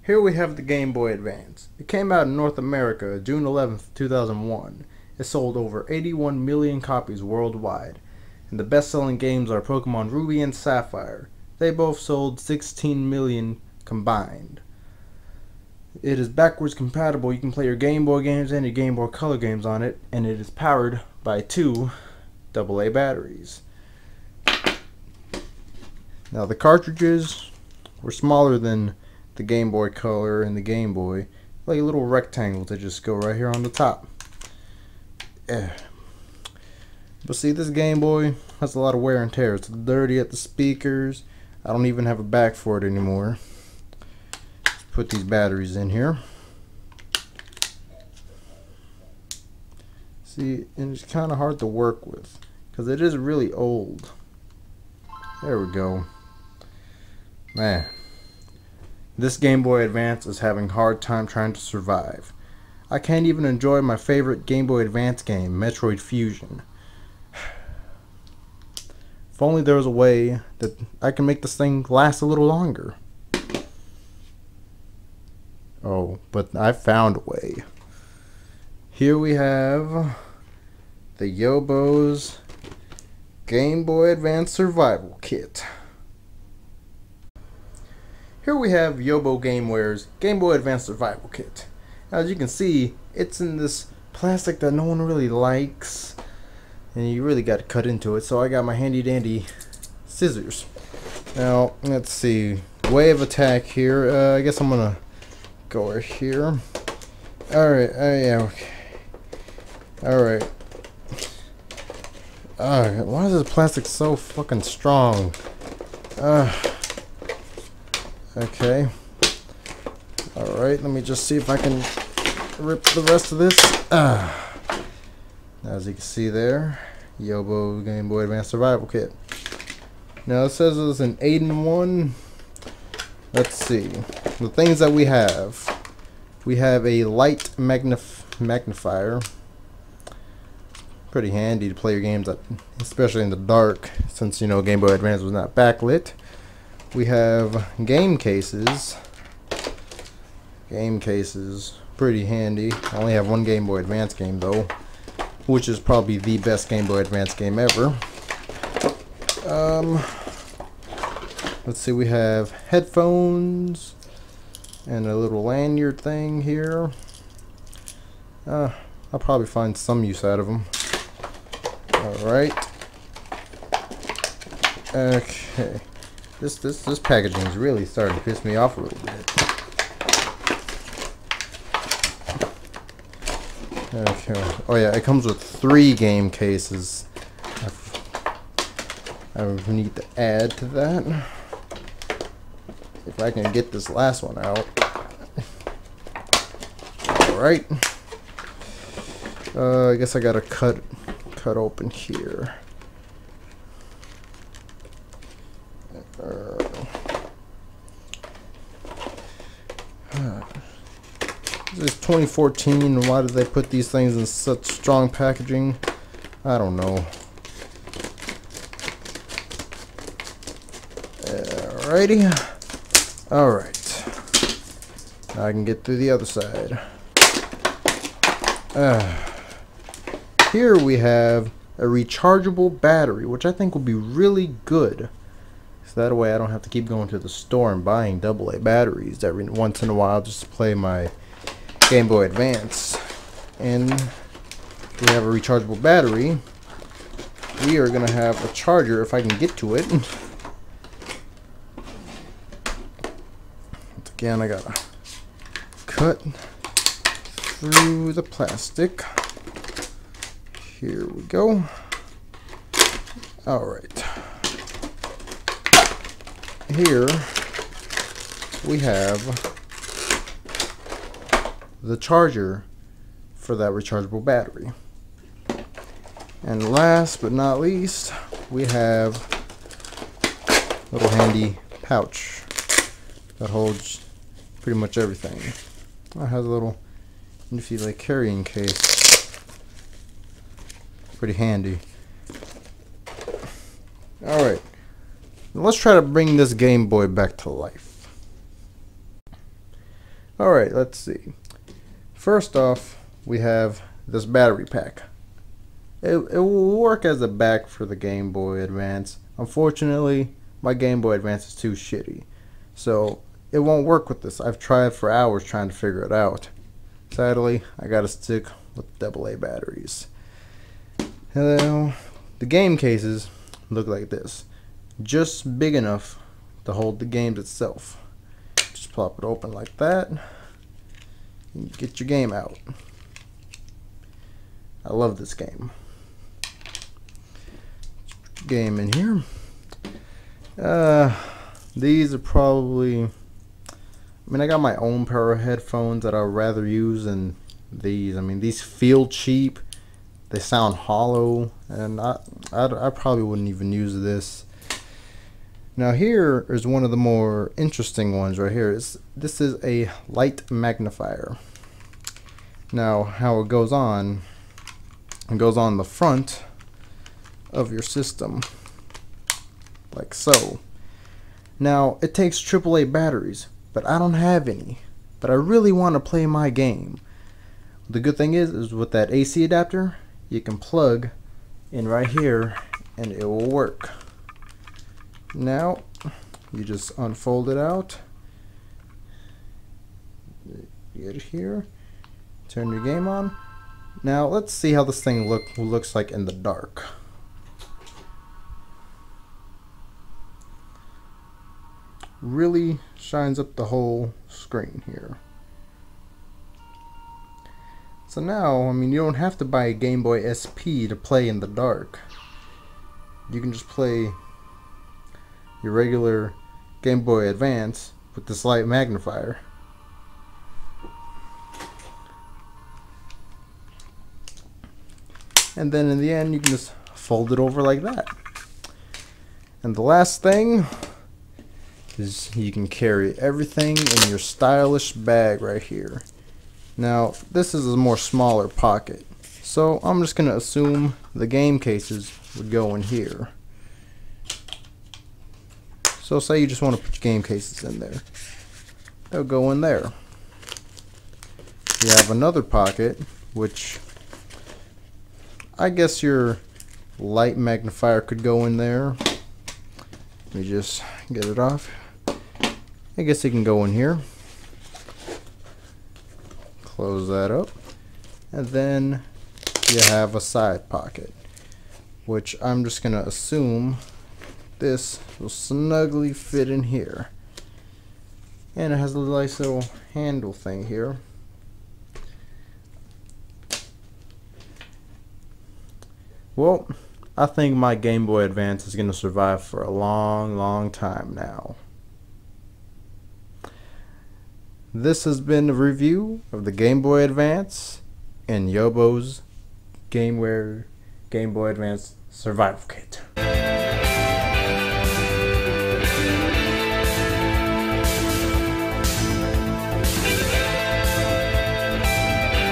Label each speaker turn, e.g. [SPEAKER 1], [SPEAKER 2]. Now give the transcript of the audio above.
[SPEAKER 1] Here we have the Game Boy Advance. It came out in North America June 11th, 2001. It sold over 81 million copies worldwide. And the best-selling games are Pokemon Ruby and Sapphire. They both sold 16 million combined. It is backwards compatible. You can play your Game Boy games and your Game Boy Color games on it. And it is powered by 2 AA batteries. Now the cartridges were smaller than the Game Boy Color and the Game Boy, like little rectangles that just go right here on the top. But see, this Game Boy has a lot of wear and tear. It's dirty at the speakers. I don't even have a back for it anymore. Let's put these batteries in here. See, and it's kind of hard to work with because it is really old. There we go. Man, this Game Boy Advance is having a hard time trying to survive. I can't even enjoy my favorite Game Boy Advance game, Metroid Fusion. If only there was a way that I can make this thing last a little longer. Oh, but I found a way. Here we have the Yobos Game Boy Advance Survival Kit. Here we have Yobo Gameware's Game Boy Advance Survival Kit. As you can see, it's in this plastic that no one really likes, and you really got to cut into it, so I got my handy dandy scissors. Now, let's see, way of attack here, I guess I'm gonna go right here. Alright, yeah, okay. Alright. Why is this plastic so fucking strong? Okay. Alright, let me just see if I can rip the rest of this. As you can see there, Yobo Game Boy Advance Survival Kit. Now it says it's an 8-in-1. Let's see. The things that we have. We have a light magnifier. Pretty handy to play your games, especially in the dark, since you know Game Boy Advance was not backlit. We have game cases. Game cases, pretty handy. I only have one Game Boy Advance game though, which is probably the best Game Boy Advance game ever. Let's see, we have headphones and a little lanyard thing here. I'll probably find some use out of them. Alright. Okay. This packaging is really starting to piss me off a little bit. Okay. Oh yeah, it comes with 3 game cases. I need to add to that. If I can get this last one out. Alright. I guess I gotta cut open here. This is 2014. Why did they put these things in such strong packaging? I don't know. Alrighty. Alright. Now I can get through the other side. Here we have a rechargeable battery, which I think will be really good. So that way I don't have to keep going to the store and buying AA batteries every once in a while just to play my Game Boy Advance. And we have a rechargeable battery. We are going to have a charger if I can get to it. Once again, I got to cut through the plastic. Here we go. Alright. Here we have the charger for that rechargeable battery. And last but not least, we have a little handy pouch that holds pretty much everything. It has a little nifty like carrying case. Pretty handy. Alright, let's try to bring this Game Boy back to life. Alright, let's see. First off, we have this battery pack. It will work as a back for the Game Boy Advance. Unfortunately, my Game Boy Advance is too shitty, so it won't work with this. I've tried for hours trying to figure it out. Sadly, I gotta stick with AA batteries. Hello. The game cases look like this, just big enough to hold the games itself. Just plop it open like that and you get your game out. I love this game. Game in here. These are probably, I mean, I got my own pair of headphones that I'd rather use than these. I mean, these feel cheap, they sound hollow, and I probably wouldn't even use this. Now here is one of the more interesting ones right here. This is a light magnifier. Now how it goes on the front of your system, like so. Now it takes AAA batteries, but I don't have any, but I really want to play my game. The good thing is with that AC adapter, you can plug in right here and it will work. Now you just unfold it out, get it here, turn your game on. Now let's see how this thing looks like in the dark. Really shines up the whole screen here. So now, I mean, you don't have to buy a Game Boy SP to play in the dark. You can just play your regular Game Boy Advance with this light magnifier. And then in the end, you can just fold it over like that. And the last thing is you can carry everything in your stylish bag right here. Now this is a more smaller pocket, so I'm just gonna assume the game cases would go in here. So say you just want to put your game cases in there, they'll go in there. You have another pocket, which I guess your light magnifier could go in there. Let me just get it off. I guess it can go in here. Close that up. And then you have a side pocket, which I'm just going to assume this will snugly fit in here. And it has a nice little handle thing here. Well, I think my Game Boy Advance is going to survive for a long, long time now. This has been a review of the Game Boy Advance and Yobo's Game Boy Advance Survival Kit.